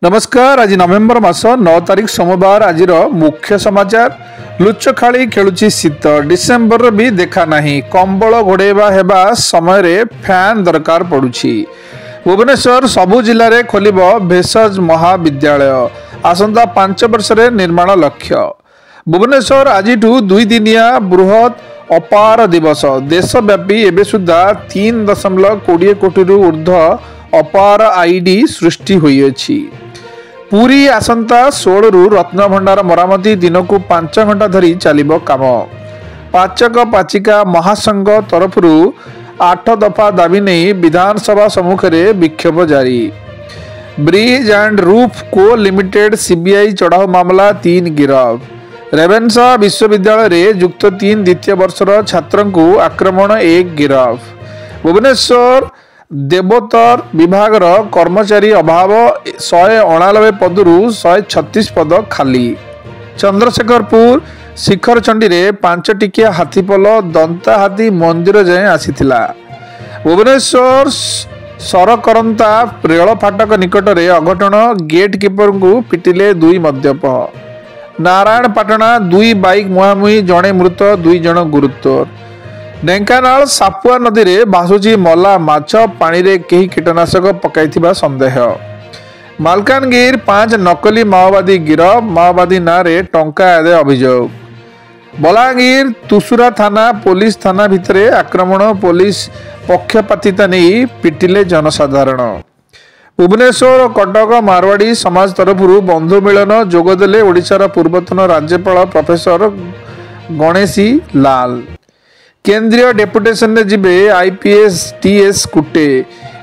नमस्कार। आज नवेम्बर मास 9 तारिख सोमवार। आज मुख्य समाचार। लुचखाड़ी खेलुची शीत। डिसेम्बर भी देखा नहीं। कंबल घोड़ेबा हेबा समय रे फैन दरकार पड़ुछि। भुवनेश्वर सबु जिले में खोल भेषज महाविद्यालय। आसंता 5 वर्ष रे निर्माण लक्ष्य। भुवनेश्वर आज 2 दिनिया बृहत अपार दिवस। देशव्यापी एबे सुधा 3.20 कोटी ऊर्ध्व अपार आईडी सृष्टि होइछि। पूरी आसंता 16 रु रत्नभंडार मरामती दिन को 5 घंटा धरी चलिबो काम। पाचक पाचिका महासंघ तरफ 8 दफा दाबी नहीं विधानसभा सम्मुख में विक्षोभ जारी। ब्रिज एंड रूफ को लिमिटेड सीबीआई चढ़ाऊ मामला 3 गिरफ। रेवेन्सा विश्वविद्यालय रे युक्त 3 द्वितीय वर्षर छात्र को आक्रमण 1 गिरफ। भुवनेश्वर देवोत्तर विभाग कर्मचारी अभाव 199 पदरू 136 पद खाली। चंद्रशेखरपुर शिखरचंडी रे 5 टिकिया हाथीपल दंता हाथी मंदिर जाए आसीथिला। भुवनेश्वर सरकरंता रेल फाटक निकट रे अघटन। गेट कीपर को पिटिले 2 मद्यप। नारायणपाटना 2 बाइक मुहांमुही जड़े मृत 2 जन गुरुतर। ढेंकानाल सापुआ नदी रे भासुची मला माछ पानी रे केही कीटनाशक पकाइथिबा संदेह। मालकानगिर 5 नकली माओवादी गिरफ। माओवादी ना रे टंका आदे अभियोग। बलांगीर तुसुरा थाना पुलिस थाना भितरे आक्रमण। पुलिस पक्षपातिता नहीं पिटिले जनसाधारण। भुवनेश्वर कटक मारवाड़ी समाज तरफ बंधु मिलन जोगदेले ओडिशार पूर्वतन राज्यपाल प्रोफेसर गणेशी लाल। केंद्रीय डेपुटेशन ने जिबे आईपीएस टीएस कुटे।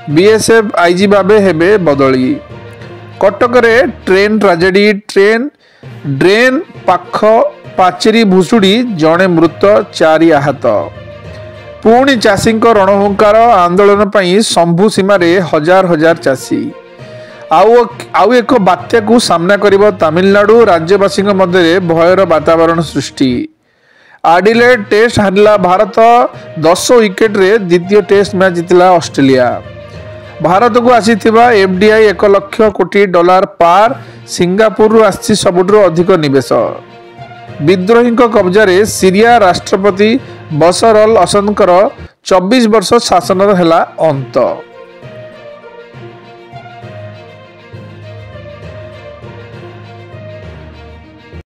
बीएसएफ आईजी भावे हेबे बदली। कटक रे ट्रेन ट्राजेडी। ट्रेन ड्रेन पाख पाचेरी भुसुड़ी जड़े मृत 4 आहत। पुणी चाषी रणहुंकार आंदोलन पर शंभु सीमार हजार हजार चाषी। आउ एक बात्या को सामना करिबो तमिलनाडु। राज्यवासी मध्य भयर वातावरण सृष्टि। आडिलेड टेस्ट हारिला भारत। 10 विकेट रे द्वितीय टेस्ट मैच जीतिला ऑस्ट्रेलिया। भारत को आसीथिबा एफडीआई 1 लाख कोटी डॉलर पार। सिंगापुर आसी सबुठु अधिक निवेश। विद्रोही कब्जा रे सीरिया राष्ट्रपति बशर अल असद 24 वर्ष शासन हेला अंत।